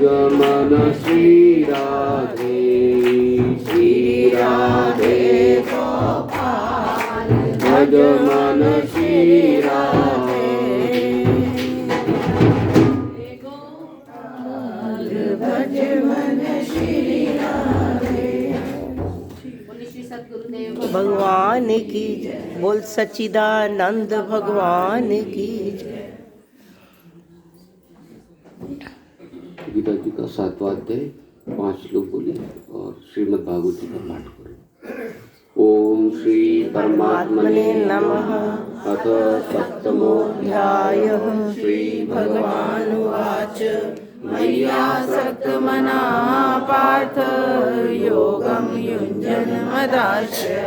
भज मन श्री राधे गोपाल भज मन श्री राधे गोपाल भज मन श्री राधे। भगवान की जय। बोल सच्चिदानंद भगवान की जय। गीता जी का 7वां अध्याय 5 लोग बोले और श्रीमद् भागवत जी का पाठ करो। ओम श्री परमात्मने नमः। अथ सप्तमोऽध्यायः। श्री भगवानुवाच मय्यासक्तमना पार्थ योगं युञ्जन् मदाश्रय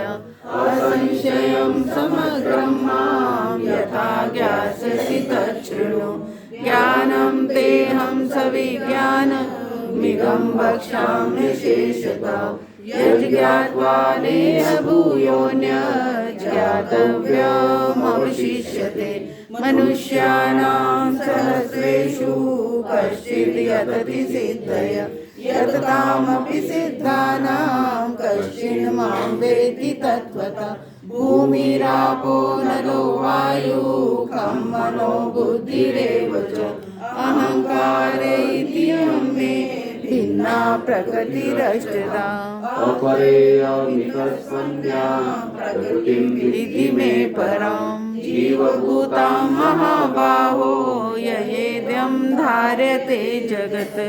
असंशयं समग्रं मां यथा ज्ञास्यसि तच्छृणु। ज्ञानं तेऽहं सविज्ञानमिदं वक्ष्यामि शेषतः यज्ज्ञात्वा नेह भूयोऽन्यत् ज्ञातव्यमवशिष्यते। मनुष्याणां सहस्रेषु कश्चिद् यतति सिद्धय यततामपि सिद्धानां कश्चिन् मां वेत्ति तत्त्वतः। भूमिरापो नलो वायुः खं मनो बुद्धिरेव च अहंकार इत्ययं मे भिन्ना प्रकृतिरष्टधा। अपरेयमितस्संज्ञा प्रकृतिं विद्धि मे परां। जीवभूतां महाबाहो ययेदं धार्यते जगत्।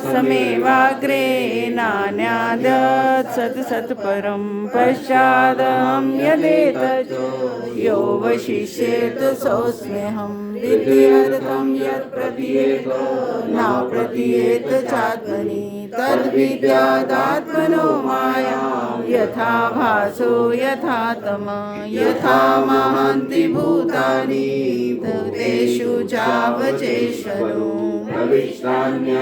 समेवाग्रे नान्याद् सत्सत्परं पश्चादहं यदेतत् यो वशिष्येत सोऽस्म्यहं। विद्यर्थं यत् प्रतीयेत न प्रतीयेत चात्मनि तद्विद्यादात्मनो मायां यथा भासो यथा तमः। यथा महान्ति भूतानि भूतेषु चावचेष्टनो प्रविष्टानि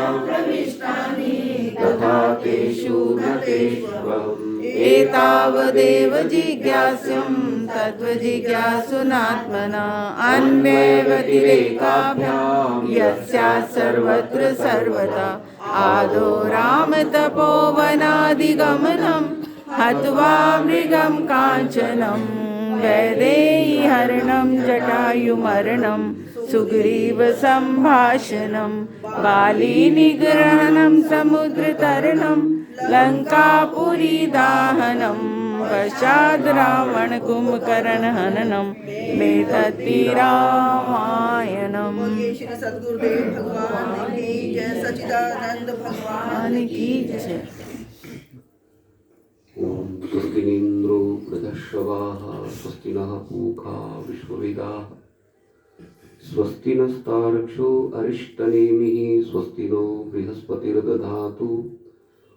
तथा तेषु न तेष्वहम्। एतावदेव जिज्ञास्यं तत्त्वजिज्ञासुनात्मना अन्वयव्यतिरेकाभ्यां यस्यात् सर्वत्र सर्वदा। आदौ रामतपोवनादिगमनं हत्वा मृगं काञ्चनं वैदेहीहरणं जटायुमरणं सुग्रीवसम्भाषणं बालीनिग्रहणं समुद्रतरणं लङ्कापुरीदाहनं पश्चाद् रावणकुम्भकर्णहननं मेतद्धि रामायणम्। श्री सद्गुरुदेव भगवान की जय। सच्चिदानंद भगवान की जय। ओम स्वस्ति इंद्रो वृद्धश्रवाः स्वस्ति नः पूषा विश्ववेदाः स्वस्ति नस्तार्क्ष्यो अरिष्टनेमिः स्वस्ति नो बृहस्पतिर्दधातु।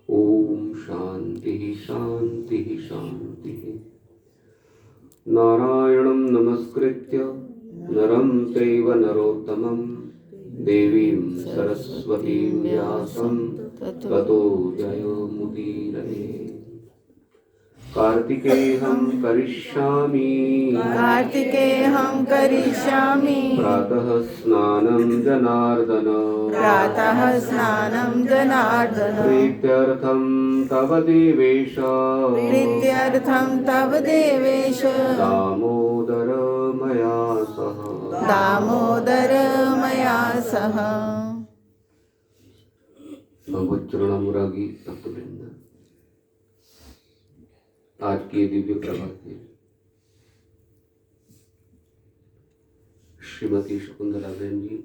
ओम शांति शांति शांति। नारायणं नमस्कृत्य नरं चैव नरोत्तमं देवीं सरस्वतीं व्यासं ततो जयमुदीरये। कार्तिकेयं करिष्यामि प्रातः स्नानं जनार्दन प्रीत्यर्थं तव देवेश दामोदर मया सह। भगवत चरणानुरागी भक्तवृंद, आज के दिव्य प्रभात में श्रीमती शकुंतला बहन जी,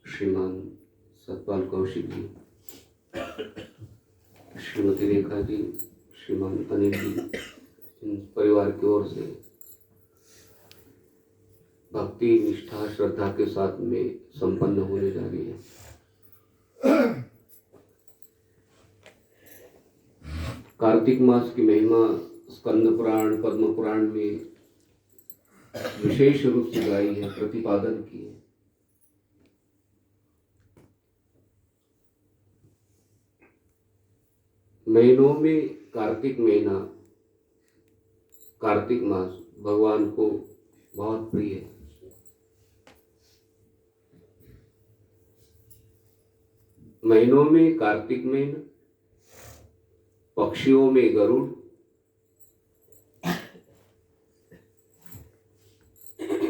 श्रीमान सतपाल कौशिक जी, श्रीमती रेखा जी, श्रीमान अनिल जी, इन परिवार की ओर से भक्ति निष्ठा श्रद्धा के साथ में संपन्न होने जा रही है। कार्तिक मास की महिमा स्कंद पुराण पद्म पुराण में विशेष रूप से गाई है, प्रतिपादन की है। महीनों में कार्तिक महीना, कार्तिक मास भगवान को बहुत प्रिय है। महीनों में कार्तिक महीना, पक्षियों में गरुड़,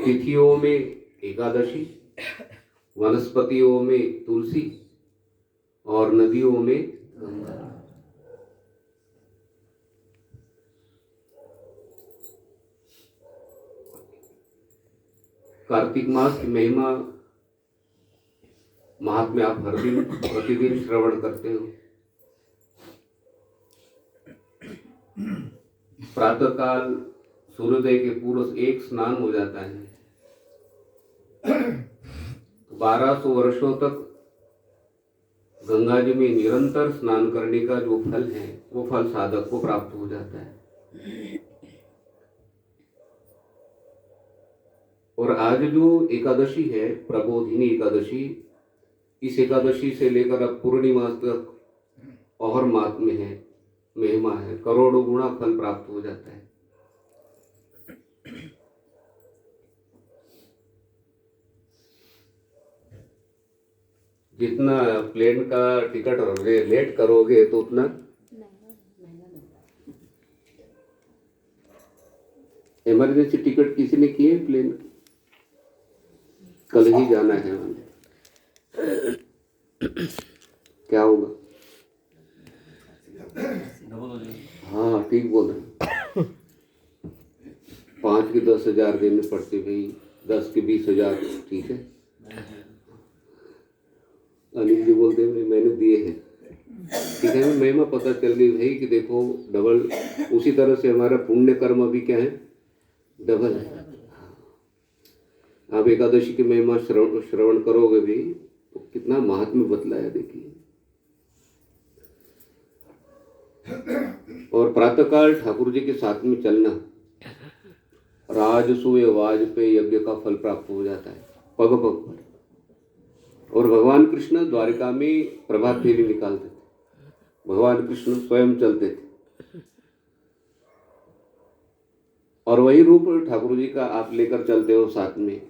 तिथियों में एकादशी, वनस्पतियों में तुलसी और नदियों में गंगा। कार्तिक मास की महिमा महात्म्य आप हर दिन प्रतिदिन श्रवण करते हो। प्रातःकाल सूर्योदय के पूर्व एक स्नान हो जाता है। 1200 वर्षों तक गंगा जी में निरंतर स्नान करने का जो फल है वो फल साधक को प्राप्त हो जाता है। और आज जो एकादशी है, प्रबोधिनी एकादशी, इस एकादशी से लेकर अब पूर्णिमा तक और महात्म्य है, महिमा है, करोड़ों गुना फल प्राप्त हो जाता है। जितना प्लेन का टिकट लेट करोगे तो उतना इमरजेंसी टिकट किसी ने किए प्लेन, कल ही जाना है हमें, क्या होगा? हाँ ठीक बोल रहे। 5 की 10,000 देने पड़ते भाई, 10 की 20,000, ठीक है। अनिल जी बोलते हैं मैंने दिए हैं, ठीक है। महिमा पता चल गई भाई कि देखो डबल, उसी तरह से हमारा पुण्य कर्म भी क्या है, डबल है। आप एकादशी की महिमा श्रवण करोगे भी तो कितना महात्म्य बतलाया देखिए। और प्रातःकाल ठाकुर जी के साथ में चलना, राजसूय वाजपेय यज्ञ का फल प्राप्त हो जाता है पग पग पर। और भगवान कृष्ण द्वारिका में प्रभात फेरी निकालते थे, भगवान कृष्ण स्वयं चलते थे। और वही रूप ठाकुर जी का आप लेकर चलते हो साथ में,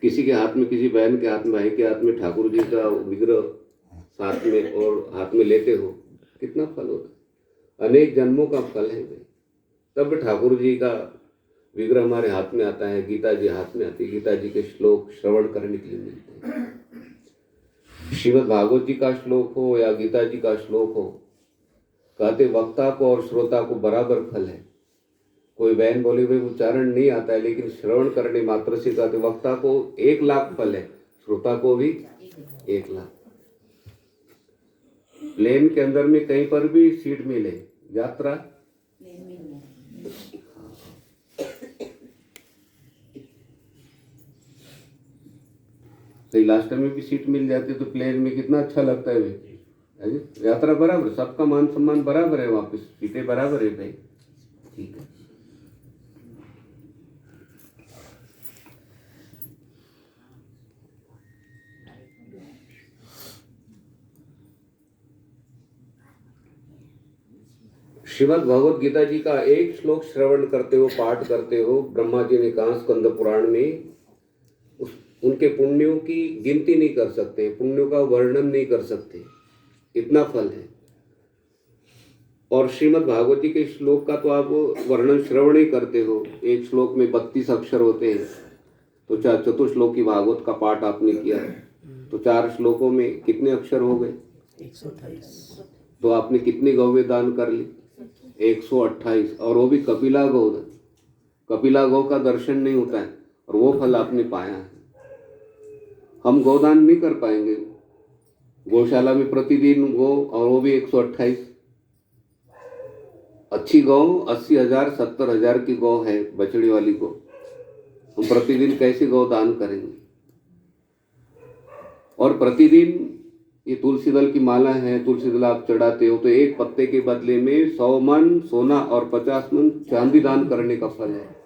किसी के हाथ में, किसी बहन के हाथ में, भाई के हाथ में ठाकुर जी का विग्रह साथ में और हाथ में लेते हो, कितना फल होता है, अनेक जन्मों का फल है भाई। तब ठाकुर जी का विग्रह हमारे हाथ में आता है, गीता जी हाथ में आती है, गीता जी के श्लोक श्रवण करने के लिए मिलते हैं। श्रीमद् भागवत जी का श्लोक हो या गीता जी का श्लोक हो, कहते वक्ता को और श्रोता को बराबर फल है। कोई बहन बोले भाई उच्चारण नहीं आता है, लेकिन श्रवण करने मात्र से कहते वक्ता को 1 लाख फल है, श्रोता को भी 1 लाख। प्लेन के अंदर में कहीं पर भी सीट मिले, यात्रा कहीं लास्ट में भी सीट मिल जाती है तो प्लेन में कितना अच्छा लगता है भाई। यात्रा बराबर, सबका मान सम्मान बराबर है, वापस सीटें बराबर है भाई, ठीक है। श्रीमद् भगवत गीता जी का एक श्लोक श्रवण करते हो, पाठ करते हो, ब्रह्मा जी ने कहा स्कंद पुराण में, उनके पुण्यों की गिनती नहीं कर सकते, पुण्यों का वर्णन नहीं कर सकते, इतना फल है। और श्रीमद् भागवती के श्लोक का तो आप वर्णन श्रवण ही करते हो। एक श्लोक में 32 अक्षर होते हैं, तो चतुश्लोकी भागवत का पाठ आपने किया तो 4 श्लोकों में कितने अक्षर हो गए? 128। तो आपने कितनी गौवें दान कर ली? 128, और वो भी कपिला गौ। कपिला गौ का दर्शन नहीं होता है और वो फल आपने पाया है। हम गोदान नहीं कर पाएंगे, गौशाला में प्रतिदिन गौ, और वो भी 128। अच्छी गौ 80,000 70,000 की गौ है, बछड़ी वाली गौ, हम प्रतिदिन कैसे गौ दान करेंगे? और प्रतिदिन ये तुलसी दल की माला है, तुलसी दल आप चढ़ाते हो तो एक पत्ते के बदले में 100 मन सोना और 50 मन चांदी दान करने का फल है।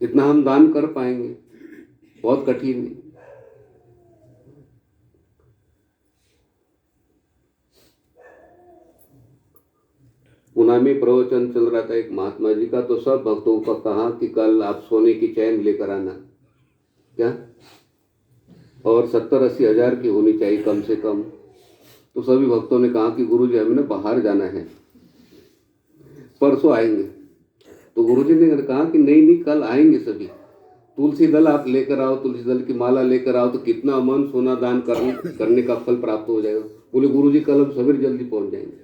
इतना हम दान कर पाएंगे? बहुत कठिन है। पुणे में प्रवचन चल रहा था एक महात्मा जी का, तो सब भक्तों को कहा कि कल आप सोने की चैन लेकर आना। क्या और 70-80 हज़ार की होनी चाहिए कम से कम। तो सभी भक्तों ने कहा कि गुरुजी हमें ना बाहर जाना है, परसों आएंगे। तो गुरुजी ने कहा कि नहीं नहीं, कल आएंगे सभी। तुलसी दल आप लेकर आओ, तुलसी दल की माला लेकर आओ, तो कितना मन सोना दान करने का फल प्राप्त हो जाएगा। बोले गुरुजी कल हम सवेरे जल्दी पहुंच जाएंगे।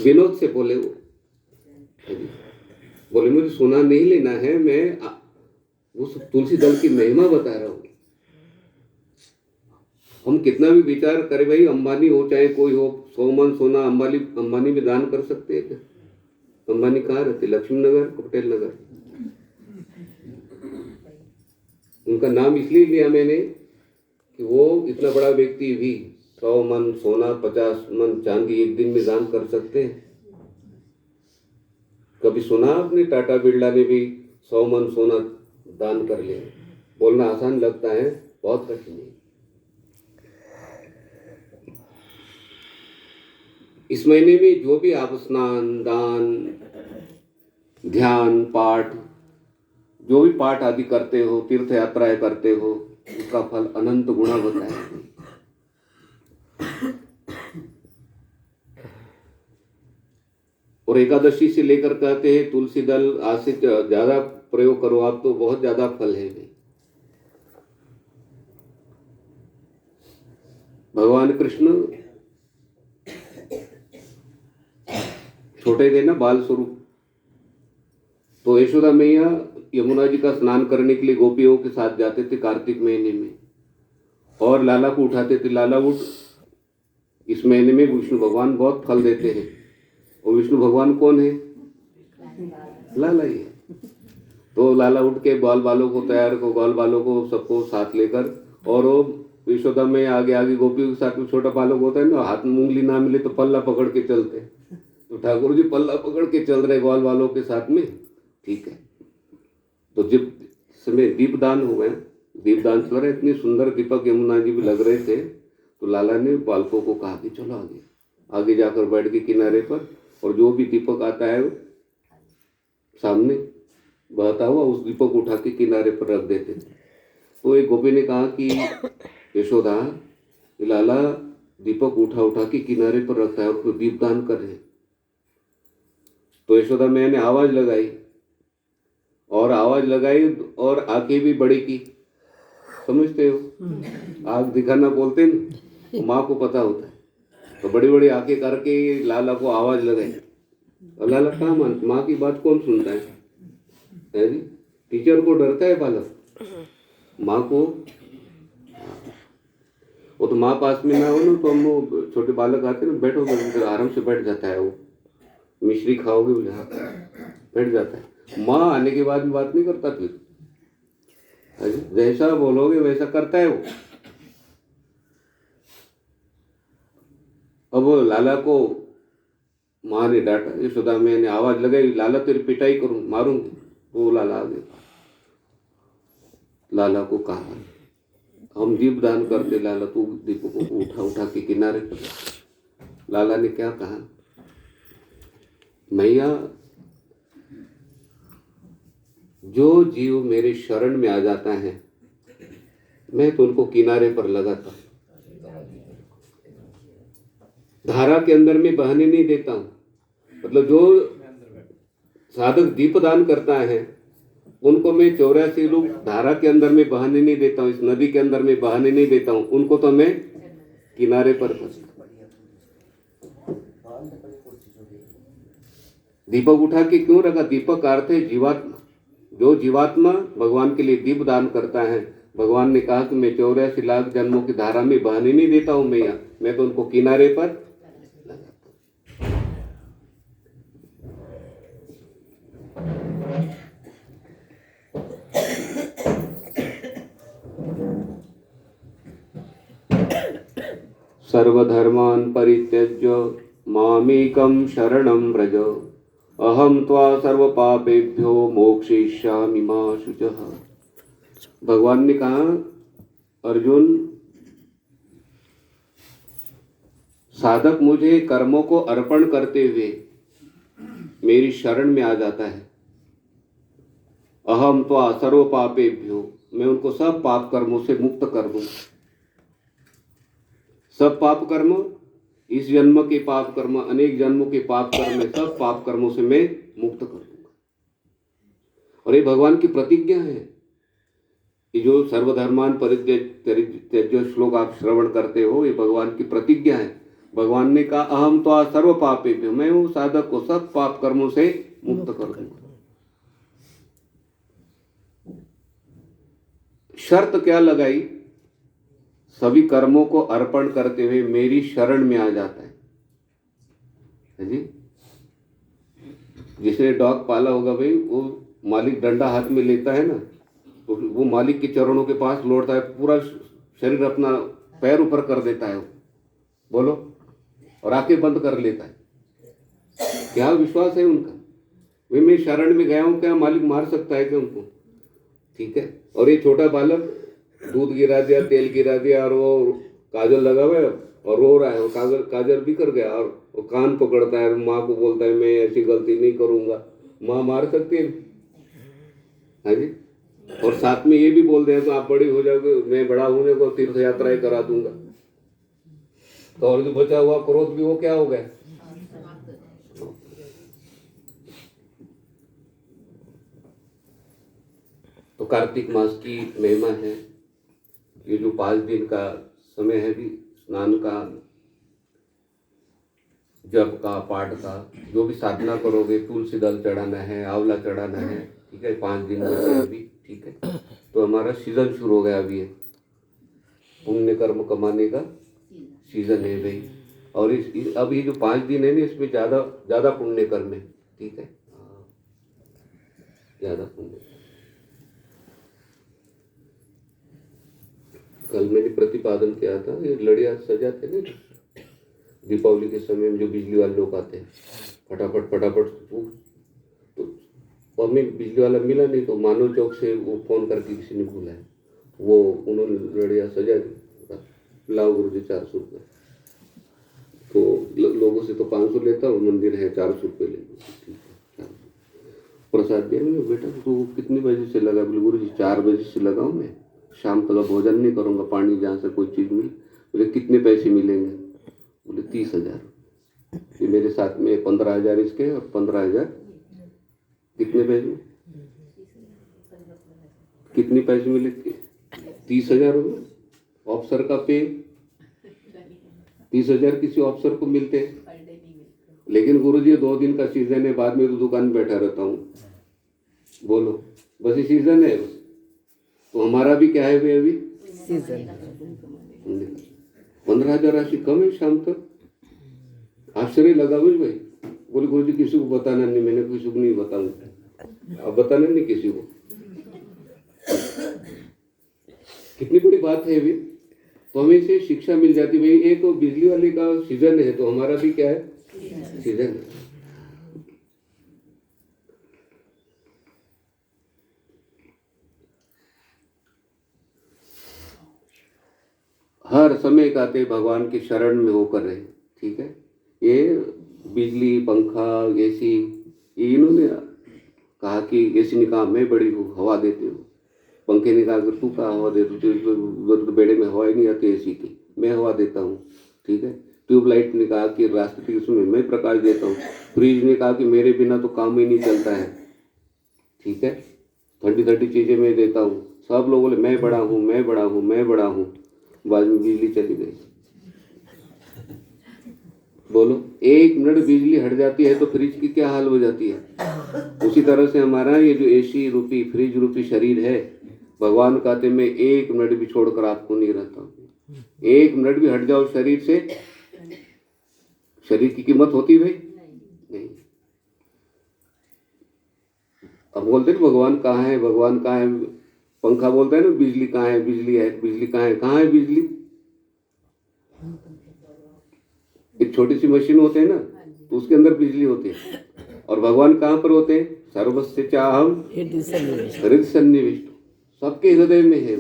विनोद से बोले वो, बोले मुझे सोना नहीं लेना है, मैं उस तुलसी दल की महिमा बता रहा हूँ। हम कितना भी विचार करें भाई, अंबानी हो चाहे कोई हो, 100 मन सोना अंबानी में दान कर सकते हैं क्या? अंबानी कहाँ रहते? लक्ष्मी नगर, पटेल नगर। उनका नाम इसलिए लिया मैंने कि वो इतना बड़ा व्यक्ति भी 100 मन सोना 50 मन चांदी एक दिन में दान कर सकते हैं। कभी सुना आपने टाटा बिरला ने भी 100 मन सोना दान कर लिया? बोलना आसान लगता है, बहुत कठिन है। इस महीने में जो भी आप स्नान, दान, ध्यान, पाठ, जो भी पाठ आदि करते हो, तीर्थ यात्राएं करते हो, उसका फल अनंत गुणा होता है। और एकादशी से लेकर कहते हैं तुलसी दल आज से ज्यादा प्रयोग करो आप, तो बहुत ज्यादा फल है। भगवान कृष्ण छोटे थे ना, बाल स्वरूप, तो यशोदा मैया यमुना जी का स्नान करने के लिए गोपियों के साथ जाते थे कार्तिक महीने में, और लाला को उठाते थे। लाला उठ, इस महीने में विष्णु भगवान बहुत फल देते हैं। और विष्णु भगवान कौन है? लाला ही है। तो लाला उठ के ग्वाल बालों को तैयार को, ग्वाल बालों को सबको साथ लेकर, और वो यशोदा में आगे आगे गोपियों के साथ में छोटा बालक होता है ना, हाथ में उंगली ना मिले तो पल्ला पकड़ के चलते। तो ठाकुर जी पल्ला पकड़ के चल रहे ग्वाल बालों के साथ में, ठीक है। तो जब समय दीपदान हो गया, दीपदान चल रहा है, इतनी सुंदर दीपक यमुना जी भी लग रहे थे, तो लाला ने बालकों को कहा कि चलो आगे आगे जाकर बैठ के किनारे पर, और जो भी दीपक आता है सामने बहता हुआ, उस दीपक को उठा के किनारे पर रख देते थे। तो एक गोपी ने कहा कि यशोदा, लाला दीपक उठा उठा के किनारे पर रखता है और तो दीपदान कर रहे। तो यशोदा मैंने आवाज लगाई, और आवाज लगाई और आंखें भी बड़ी की, समझते हो, आंख दिखाना बोलते ना, माँ को पता होता है। तो बड़ी बड़ी आंखें करके लाला को आवाज लगाई। और लाला कहाँ मानता, माँ की बात कौन सुनता है जी? टीचर को डरता है बालक, माँ को। वो तो माँ पास में ना हो ना, तो हम वो छोटे बालक आते ना, बैठो आराम से बैठ जाता है। वो मिश्री खाओगे, बोले हाँ, बैठ जाता है। माँ आने के बाद में बात नहीं करता, फिर जैसा बोलोगे वैसा करता है वो। अब वो लाला को माँ ने डांटा, यशोदा मैंने आवाज लगाई, लाला तेरी पिटाई करूं, मारूंगी। वो लाला आ गया, लाला को कहा हम दीप दान करते, लाला तू दीपों को उठा उठा के किनारे पर। लाला ने क्या कहा, मैया जो जीव मेरे शरण में आ जाता है, मैं तो उनको किनारे पर लगाता हूं, धारा के अंदर में बहने नहीं देता हूं। मतलब जो साधक दीपदान करता है, उनको मैं 84 रूप धारा के अंदर में बहाने नहीं देता हूँ, इस नदी के अंदर में बहाने नहीं देता हूँ, उनको तो मैं किनारे पर दीपक उठा के क्यों रखा? दीपक का अर्थ है जीवात्मा। जो जीवात्मा भगवान के लिए दीप दान करता है, भगवान ने कहा कि मैं 84 लाख जन्मों की धारा में बहाने नहीं देता हूँ मैं तो उनको किनारे पर। सर्वधर्मान् परित्यज्य मामेकं शरणं व्रज, अहम त्वा सर्वपापेभ्यो मोक्षयिष्यामि मा शुचः। भगवान ने कहा, अर्जुन, साधक मुझे कर्मों को अर्पण करते हुए मेरी शरण में आ जाता है, अहम त्वा सर्वपापेभ्यो, मैं उनको सब पाप कर्मों से मुक्त कर दूंगा। सब पाप कर्म, इस जन्म के पाप कर्म, अनेक जन्मों के पाप कर्म, सब पाप कर्मों से मैं मुक्त कर दूंगा। और ये भगवान की प्रतिज्ञा है। ये जो सर्वधर्मान परित्यज्य श्लोक आप श्रवण करते हो, ये भगवान की प्रतिज्ञा है। भगवान ने कहा अहम तो सर्व पापेभ्यो, मैं हूं साधक को सब पाप कर्मों से मुक्त कर दूंगा। शर्त क्या लगाई? सभी कर्मों को अर्पण करते हुए मेरी शरण में आ जाता है जी। जिसने डॉग पाला होगा भाई, वो मालिक डंडा हाथ में लेता है ना, तो वो मालिक के चरणों के पास लौटता है, पूरा शरीर अपना पैर ऊपर कर देता है, बोलो, और आंखें बंद कर लेता है। क्या विश्वास है उनका? वे मैं शरण में गया हूं, क्या मालिक मार सकता है क्या उनको? ठीक है। और ये छोटा बालक दूध गिरा दिया, तेल गिरा दिया, और वो काजल लगा हुआ है और रो रहा है, वो काजल बिखर गया, और वो कान पकड़ता है, माँ को बोलता है मैं ऐसी गलती नहीं करूंगा। माँ मार सकती है? हाँ जी। और साथ में ये भी बोल दे तो आप बड़ी हो जाओगे, मैं बड़ा होने को तीर्थ यात्राएं करा दूंगा, तो और जो बचा हुआ क्रोध भी वो क्या हो गया? तो कार्तिक मास की महिमा है। ये जो 5 दिन का समय है भी, स्नान का, जप का, पाठ का, जो भी साधना करोगे, तुलसी दल चढ़ाना है, आंवला चढ़ाना है, ठीक है। 5 दिन बचे अभी, ठीक है। तो हमारा सीजन शुरू हो गया अभी है, पुण्य कर्म कमाने का सीजन है भाई। और अब ये जो 5 दिन है ना, इसमें ज्यादा पुण्य कर्म है, ठीक है, ज्यादा पुण्य। कल मैंने प्रतिपादन किया था, ये लड़िया सजाते ना दीपावली के समय में, जो बिजली वाले लोग आते हैं, फटाफट तो हमें बिजली वाला मिला नहीं, तो मानव चौक से वो फोन करके किसी ने बोला है, वो उन्होंने लड़िया सजा दी, लाओ गुरु जी 400 रुपये। तो लोगों से तो 500 लेता हूँ, मंदिर है 400 रुपये लेता, ठीक है। प्रसाद दिया मैंने, बेटा तो कितनी बजे से लगा? बोले गुरु जी 4 बजे से लगाऊँ मैं, शाम तक भोजन नहीं करूँगा, पानी जहाँ से कोई चीज़ मिले। बोले कितने पैसे मिलेंगे? बोले 30,000। ये मेरे साथ में 15,000 इसके और 15,000 कितने पैसे, कितने पैसे मिले? 30,000 हो गए। ऑफिसर का पे 30,000 किसी ऑफिसर को मिलते हैं। लेकिन गुरुजी 2 दिन का सीजन है, बाद में तो दुकान में बैठा रहता हूँ, बोलो, बस ये सीजन है। तो हमारा भी क्या है अभी सीजन, 15,000 राशि कम है शाम तक। आश्चर्य लगा भाई। बोले गुरुजी किसी को बताना नहीं, मैंने किसी को नहीं बताऊंगा, अब बताना नहीं किसी को। कितनी बड़ी बात है अभी। तो हमें से शिक्षा मिल जाती भाई, एक तो बिजली वाले का सीजन है, तो हमारा भी क्या है सीजन है। हर समय कहते भगवान के शरण में होकर रहे, ठीक है। ये बिजली, पंखा, एसी, इन्होंने कहा कि एसी ने कहा मैं बड़ी हूँ, हवा देती हूँ। पंखे ने कहा अगर तू कहा हवा दे, तो बेड़े में हवा ही नहीं आती एसी की, मैं हवा देता हूँ, ठीक है। ट्यूबलाइट ने कहा कि रास्ते में मैं प्रकाश देता हूँ। फ्रिज ने कहा कि मेरे बिना तो काम ही नहीं चलता है, ठीक है। ठंडी चीज़ें मैं देता हूँ। सब लोग बोले मैं बड़ा हूँ, मैं बड़ा हूँ, मैं बड़ा हूँ। बाद में बिजली चली गई। बोलो, 1 मिनट बिजली हट जाती है तो फ्रिज की क्या हाल हो जाती है। उसी तरह से हमारा ये जो एसी रूपी, फ्रिज रूपी शरीर है, भगवान कहते मैं 1 मिनट भी छोड़कर आपको नहीं रहता हूँ। 1 मिनट भी हट जाओ शरीर से, शरीर की कीमत होती भाई नहीं। अब बोलते ना भगवान कहाँ है, भगवान कहाँ है। पंखा बोलता है ना बिजली कहाँ है, बिजली है, बिजली कहाँ है, कहाँ है बिजली। एक छोटी सी मशीन होते हैं ना, तो उसके अंदर बिजली होती है। और भगवान कहाँ पर होते हैं? सर्वस्य चाहम हृदय सन्निविष्ट, सबके हृदय में है।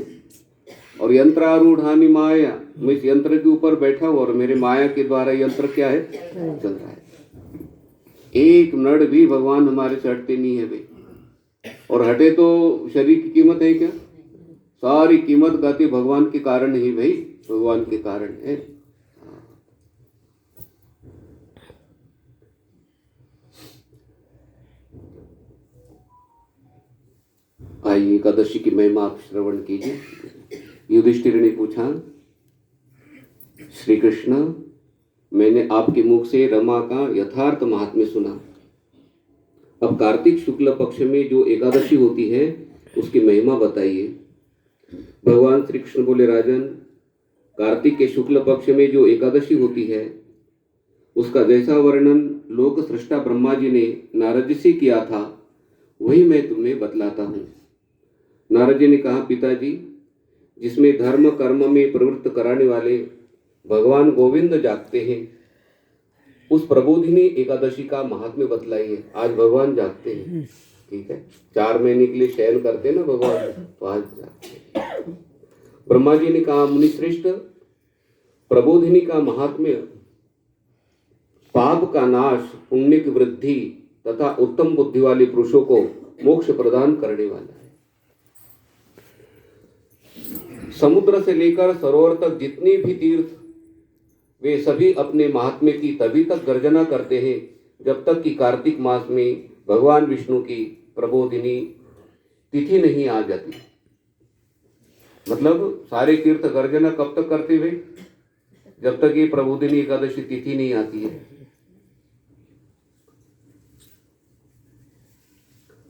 और यंत्रारूढ़ानि माया, मैं इस यंत्र के ऊपर बैठा हूँ और मेरे माया के द्वारा यंत्र क्या है, चल रहा है। 1 मिनट भी भगवान हमारे से हटते नहीं है भाई। और हटे तो शरीर की कीमत है क्या? सारी कीमत कहते भगवान के कारण ही भाई, भगवान के कारण है। आइए एकादशी की महिमा आप श्रवण कीजिए। युधिष्ठिर ने पूछा, श्री कृष्ण, मैंने आपके मुख से रमा का यथार्थ महात्म्य सुना। अब कार्तिक शुक्ल पक्ष में जो एकादशी होती है उसकी महिमा बताइए। भगवान श्री कृष्ण बोले, राजन, कार्तिक के शुक्ल पक्ष में जो एकादशी होती है उसका जैसा वर्णन लोक सृष्टा ब्रह्मा जी ने नारद जी से किया था वही मैं तुम्हें बतलाता हूँ। नारद जी ने कहा, पिताजी, जिसमें धर्म कर्म में प्रवृत्त कराने वाले भगवान गोविंद जागते हैं उस प्रबोधिनी एकादशी का महात्म्य बतलाइए। आज भगवान जागते हैं, ठीक है, 4 महीने के लिए शयन करते ना भगवान, तो आज जागते हैं। ब्रह्मा जी ने कहा, मुनिश्रेष्ठ, प्रबोधिनी का महात्म्य पाप का नाश, पुण्य की वृद्धि तथा उत्तम बुद्धि वाले पुरुषों को मोक्ष प्रदान करने वाला है। समुद्र से लेकर सरोवर तक जितने भी तीर्थ वे सभी अपने महात्म्य की तभी तक गर्जना करते हैं जब तक कि कार्तिक मास में भगवान विष्णु की प्रबोधिनी तिथि नहीं आ जाती। मतलब सारे तीर्थ गर्जना कब तक करते हुए? जब तक ये प्रबोधिनी एकादशी तिथि नहीं आती है।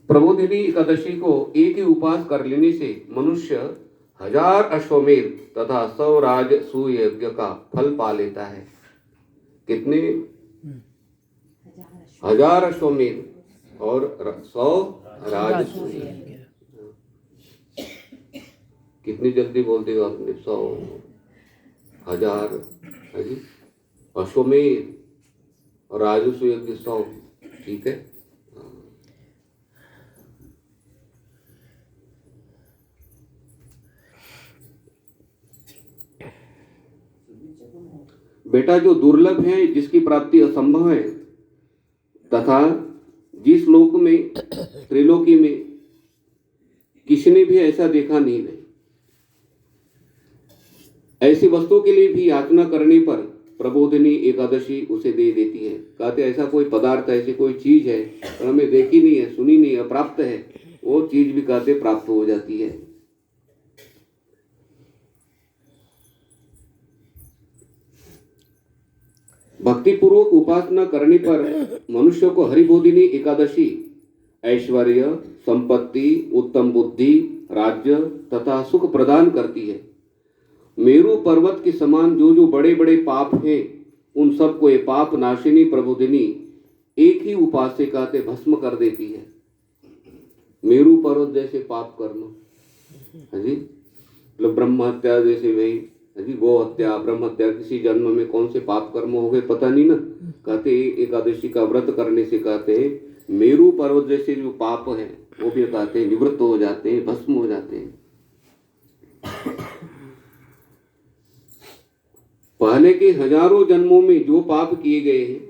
प्रबोधिनी एकादशी को एक ही उपवास कर लेने से मनुष्य 1000 अश्वमेध तथा 100 राजसूय यज्ञ का फल पा लेता है। कितने? 1000 अश्वमेध और 100 राजसूय। कितनी जल्दी बोलते हो आपने? 100, 1000 अश्वमेध और राजसूय यज्ञ 100, ठीक है। बेटा, जो दुर्लभ है, जिसकी प्राप्ति असंभव है तथा जिस लोक में, त्रिलोकी में किसी ने भी ऐसा देखा नहीं है, ऐसी वस्तु के लिए भी याचना करने पर प्रबोधिनी एकादशी उसे दे देती है। कहते ऐसा कोई पदार्थ, ऐसी कोई चीज है और हमें देखी नहीं है, सुनी नहीं है, प्राप्त है, वो चीज भी कहते प्राप्त हो जाती है। भक्ति पूर्वक उपासना करने पर मनुष्य को हरिबोधिनी एकादशी ऐश्वर्य, संपत्ति, उत्तम बुद्धि, राज्य तथा सुख प्रदान करती है। मेरु पर्वत के समान जो जो बड़े बड़े पाप हैं उन सबको ये पाप नाशिनी प्रबोधिनी एक ही उपास से कहते भस्म कर देती है। मेरु पर्वत जैसे पाप कर्म, जी, मतलब ब्रह्म हत्या जैसे, वही जी, गो हत्या, ब्रह्म हत्या, किसी जन्म में कौन से पाप कर्म हो गए पता नहीं ना। कहते एकादशी का व्रत करने से कहते मेरु पर्वत जैसे जो पाप है वो भी कहते निवृत्त हो जाते हैं, भस्म हो जाते हैं। पहले के हजारों जन्मों में जो पाप किए गए हैं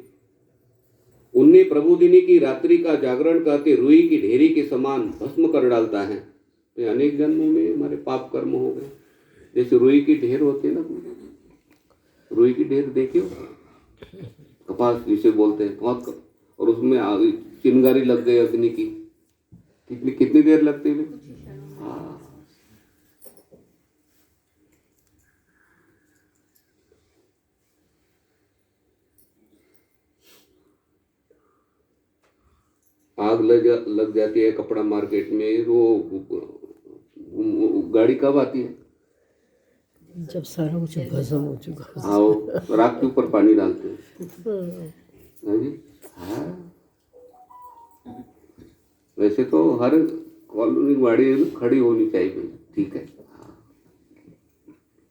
उनने प्रबोधिनी की रात्रि का जागरण करके रुई की ढेरी के समान भस्म कर डालता है। तो अनेक जन्मों में हमारे पाप कर्म हो गए। जैसे रुई की ढेर होती है ना, रुई की ढेर देखियो, कपास जिसे बोलते हैं, बहुत, और उसमें आगे चिंगारी लग गई अग्नि की, कितनी देर लगती है? आग लग जाती है कपड़ा मार्केट में, वो गाड़ी कब आती है? जब सारा कुछ भस्म हो चुका। आओ, राख के ऊपर पानी डालते हैं जी। हाँ, वैसे तो हर कॉलोनी गाड़ी खड़ी होनी चाहिए, ठीक है।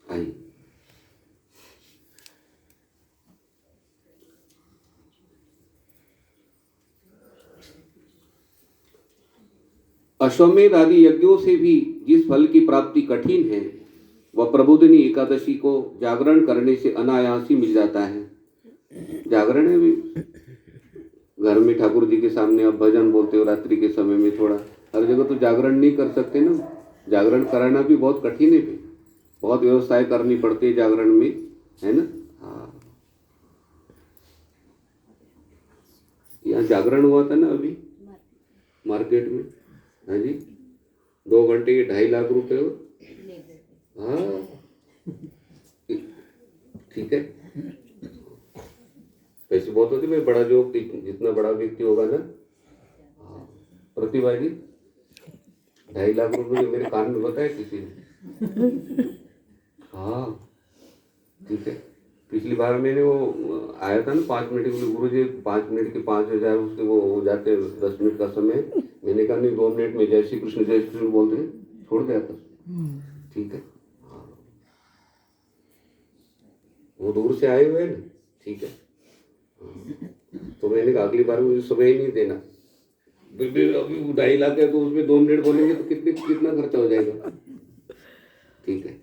आइए, अश्वमेध आदि यज्ञों से भी जिस फल की प्राप्ति कठिन है वह प्रबोधिनी एकादशी को जागरण करने से अनायास ही मिल जाता है। जागरण है भी, घर में ठाकुर जी के सामने आप भजन बोलते हो रात्रि के समय में, थोड़ा हर जगह तो जागरण नहीं कर सकते ना, जागरण कराना भी बहुत कठिन है, भी बहुत व्यवस्थाएं करनी पड़ती है जागरण में, है ना। हाँ, यहाँ जागरण हुआ था ना अभी मार्केट में, हाँ जी, 2 घंटे के 2.5 लाख रुपए हो। हाँ ठीक है, पैसे बहुत होते भाई, बड़ा जो जितना बड़ा व्यक्ति होगा ना। हाँ, प्रतिभा जी 2.5 लाख रुपए जो मेरे कान में बताया किसी ने। हाँ ठीक है, पिछली बार मैंने वो आया था ना 5 मिनट के लिए, गुरु जी 5 मिनट के 5,000 उसके वो हो जाते 10 मिनट का समय। मैंने कहा नहीं 2 मिनट में जय श्री कृष्ण बोलते हैं, छोड़ दिया था। ठीक है, हाँ वो दूर से आए हुए हैं ना, ठीक है। तो मैंने कहा अगली बार मुझे सुबह ही नहीं देना, फिर अभी 2.5 लाख है तो उसमें 2 मिनट बोलेंगे तो कितना खर्चा हो जाएगा। ठीक है,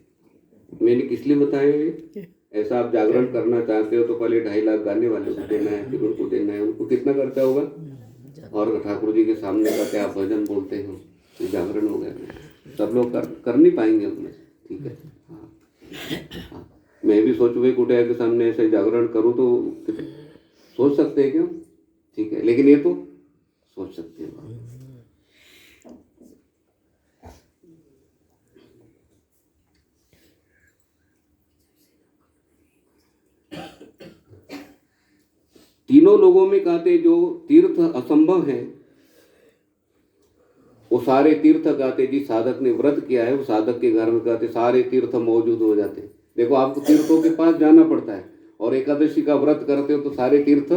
मैंने किस लिए बताया ये, ऐसा आप जागरण करना चाहते हो तो पहले 2.5 लाख गाने वाले को देना है, फिर उनको देना है, उनको कितना खर्चा होगा, और ठाकुर जी के सामने का क्या भजन बोलते हो, ये जागरण हो गया। सब लोग कर नहीं पाएंगे अपने, ठीक है। हाँ, मैं भी सोचूं भाई कुटिया के सामने ऐसे जागरण करूं तो सोच सकते हैं क्यों, ठीक है, लेकिन ये तो सोच सकते हैं। तीनों लोगों में कहते जो तीर्थ असंभव है वो सारे तीर्थ कहते जी साधक ने व्रत किया है, वो साधक के घर में कहते सारे तीर्थ मौजूद हो जाते हैं। देखो आपको तीर्थों के पास जाना पड़ता है, और एकादशी का व्रत करते हो तो सारे तीर्थ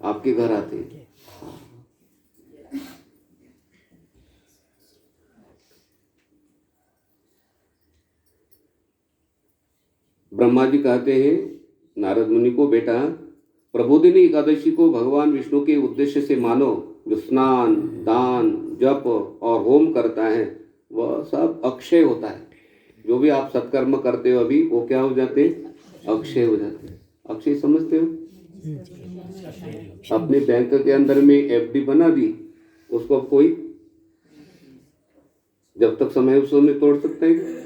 आपके घर आते हैं। ब्रह्मा जी कहते हैं नारद मुनि को, बेटा प्रबोधिनी एकादशी को भगवान विष्णु के उद्देश्य से मानो, जो स्नान दान जप और होम करता है वह सब अक्षय होता है। जो भी आप सत्कर्म करते हो अभी वो क्या हो जाते हैं, अक्षय हो जाते हैं। अक्षय समझते हो, अपने बैंक के अंदर में एफडी बना दी, उसको अब कोई जब तक समय उस समय तोड़ सकता है,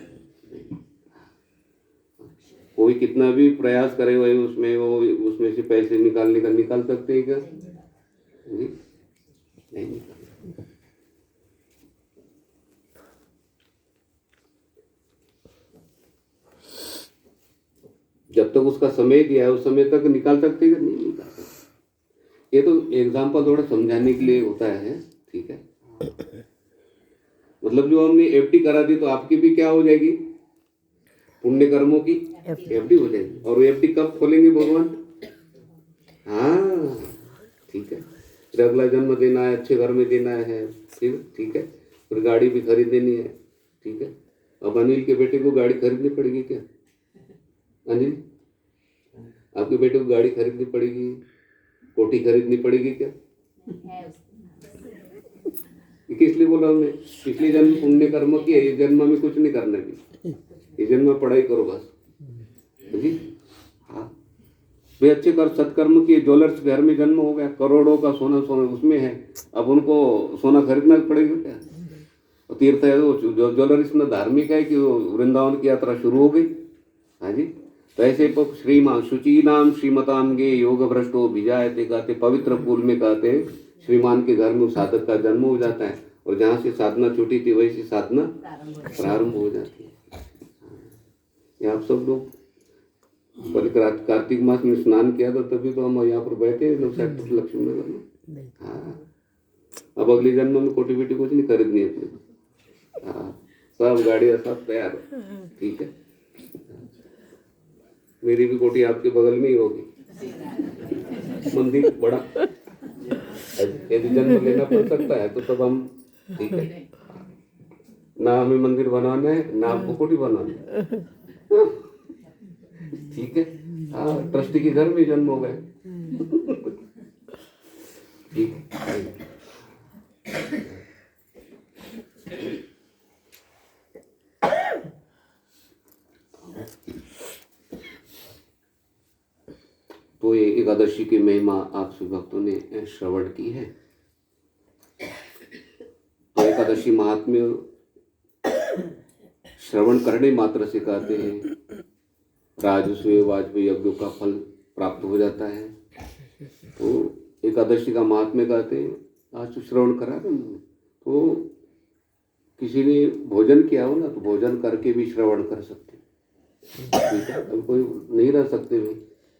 कोई कितना भी प्रयास करे वही उसमें से पैसे निकालने का निकाल सकते हैं क्या, नहीं निकाल। जब तक उसका समय दिया है उस समय तक निकाल सकते हैं, नहीं निकाल सकते। ये तो एग्जाम्पल थोड़ा समझाने के लिए होता है, ठीक है। मतलब जो हमने एफडी करा दी तो आपकी भी क्या हो जाएगी, पुण्य कर्मों की एफडी हो जाएगी। और वो एफडी कब खोलेंगे भगवान, हाँ ठीक है, फिर अगला जन्म देना है, अच्छे घर में देना है, फिर ठीक है, फिर गाड़ी भी खरीदनी है, ठीक है। अब अनिल के बेटे को गाड़ी खरीदनी पड़ेगी क्या, अनिल आपके बेटे को गाड़ी खरीदनी पड़ेगी, कोठी खरीदनी पड़ेगी क्या, किस लिए बोला हमने, पिछले जन्म पुण्य कर्म किया, ये जन्म में कुछ नहीं करना भी, ये जन्म में पढ़ाई करो बस जी। हाँ वे अच्छे कर सत्कर्म किए, ज्वेलर्स घर में जन्म हो गया, करोड़ों का सोना उसमें है, अब उनको सोना खरीदना पड़ेगा क्या। तीर्थ है वो ज्वेलर इतना धार्मिक है कि वो वृंदावन की यात्रा शुरू हो गई। हाँ जी, तो ऐसे श्रीमान शुचि नाम श्रीमताम गे योग भ्रष्टो भिजायते कहते, पवित्र पुल में कहते श्रीमान के घर में साधक का जन्म हो जाता है, और जहाँ से साधना छूटी थी वही से साधना प्रारंभ हो जाती है। ये आप सब लोग पहले कार्तिक मास में स्नान किया था तभी तो हम यहाँ पर बैठे हैं सेक्टर लक्ष्मी नगर में। हाँ अब अगले जन्म में कोटी बेटी कुछ नहीं खरीदनी है अपने। हाँ सब गाड़ियाँ सब तैयार, ठीक है। मेरी भी कोठी आपके बगल में ही होगी, मंदिर बड़ा, यदि जन्म लेना पड़ सकता है तो सब हम, ठीक है ना, हमें मंदिर बनाना है ना आपको कोठी बनाना है, ठीक है। हाँ ट्रस्टी के घर में जन्म हो गए, ठीक है। तो ये एकादशी की महिमा आप सभी भक्तों ने श्रवण की है। तो एकादशी महात्म्य श्रवण करने मात्र से कहते हैं राजस्व वाजपेयी यज्ञों का फल प्राप्त हो जाता है। तो एकादशी का महात्म्य कहते हैं आज तो श्रवण करा ना, तो किसी ने भोजन किया हो ना तो भोजन करके भी श्रवण कर सकते, ठीक है। अब कोई नहीं रह सकते भाई,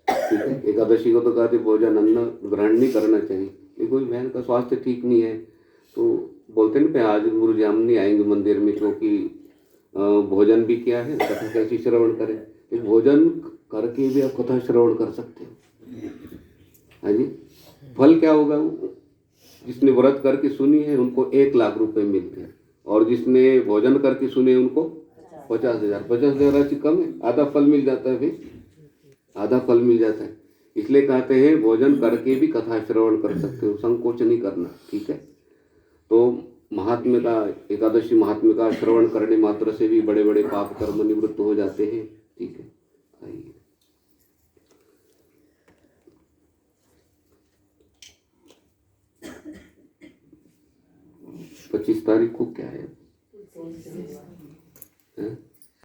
ठीक है। एकादशी को तो कहते भोजन अन्न ग्रहण नहीं करना चाहिए, ये कोई बहन का स्वास्थ्य ठीक नहीं है तो बोलते ना आज गुरु जी हम नहीं आएंगे मंदिर में क्योंकि भोजन भी किया है, कथा कैसी श्रवण करें। एक भोजन करके भी आप कथा श्रवण कर सकते हो, हाँ जी। फल क्या होगा, जिसने व्रत करके सुनी है उनको 1,00,000 रुपए मिलते हैं और जिसने भोजन करके सुने उनको 50,000। 50,000 राशि कम है, आधा फल मिल जाता है भाई, आधा फल मिल जाता है। इसलिए कहते हैं भोजन करके भी कथा श्रवण कर सकते हो, संकोच नहीं करना, ठीक है। तो महात्म्य का, एकादशी महात्म्य का श्रवण करने मात्र से भी बड़े बड़े पाप कर्म निवृत्त हो जाते हैं, ठीक है। आइए 25 तारीख को क्या है?